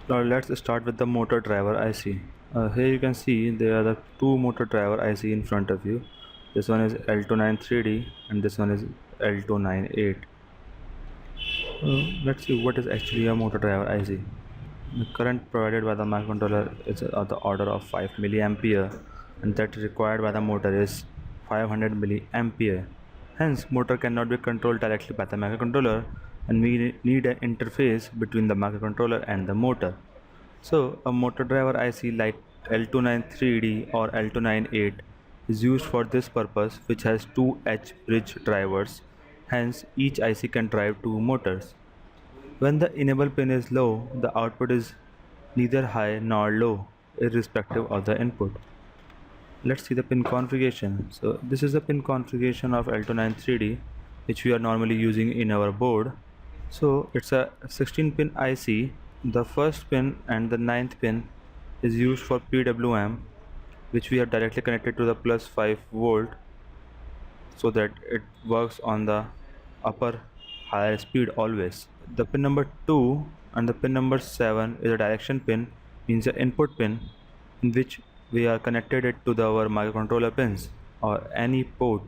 Now let's start with the motor driver IC. Here you can see there are the two motor driver IC in front of you. This one is L293D and this one is L298. Let's see what is actually a motor driver IC. The current provided by the microcontroller is of the order of 5 milliampere and that required by the motor is 500 milliampere. Hence, motor cannot be controlled directly by the microcontroller and we need an interface between the microcontroller and the motor. So, a motor driver IC like L293D or L298 is used for this purpose, which has two H bridge drivers. Hence, each IC can drive two motors. When the enable pin is low, the output is neither high nor low, irrespective of the input. Let's see the pin configuration. So this is the pin configuration of L293D, which we are normally using in our board. So it's a 16 pin IC. The first pin and the ninth pin is used for PWM, which we have directly connected to the plus 5 volt so that it works on the upper higher speed always. The pin number 2 and the pin number 7 is a direction pin, means the input pin, in which we are connected it to our microcontroller pins or any port.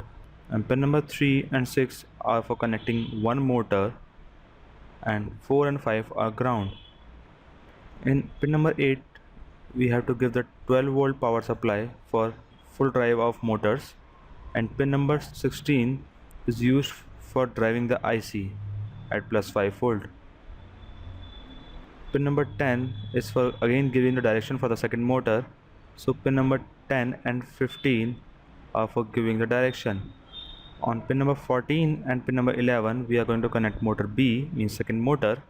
And pin number 3 and 6 are for connecting one motor and 4 and 5 are ground. In pin number 8 we have to give the 12 volt power supply for full drive of motors, and pin number 16 is used for driving the IC at plus 5 volt. Pin number 10 is for again giving the direction for the second motor, so pin number 10 and 15 are for giving the direction. On pin number 14 and pin number 11 we are going to connect motor B, means second motor,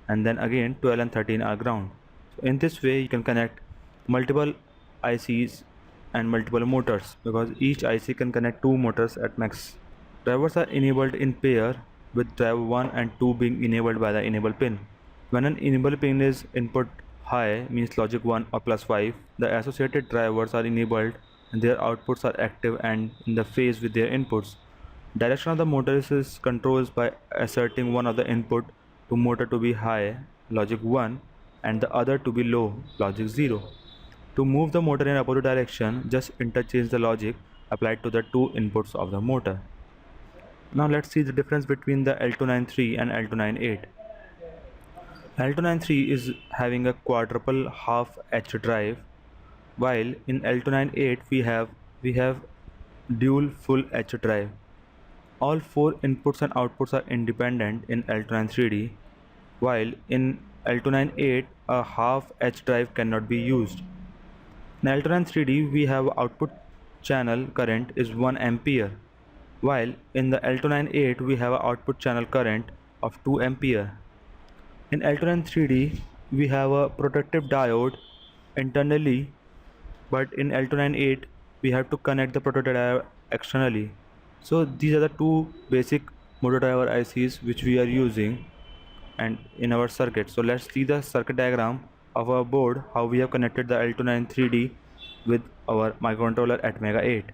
and then again 12 and 13 are ground. So in this way you can connect multiple ICs and multiple motors, because each IC can connect two motors at max. Drivers are enabled in pair, with drive 1 and 2 being enabled by the enable pin. When an enable pin is input high, means logic 1 or plus 5, the associated drivers are enabled and their outputs are active and in the phase with their inputs. Direction of the motor is controlled by asserting one of the input to motor to be high, logic 1, and the other to be low, logic 0. To move the motor in opposite direction, just interchange the logic applied to the two inputs of the motor. Now let's see the difference between the L293 and L298. L293 is having a quadruple half H drive, while in L298 we have dual full H drive. All four inputs and outputs are independent in L293D, while in L298 a half H drive cannot be used. In L293D we have output channel current is 1 ampere, while in the L298 we have an output channel current of 2 ampere. In L293D we have a protective diode internally, but in L298 we have to connect the protective diode externally. So these are the two basic motor driver ICs which we are using and in our circuit. So let's see the circuit diagram of our board, how we have connected the L293D with our microcontroller at Mega 8.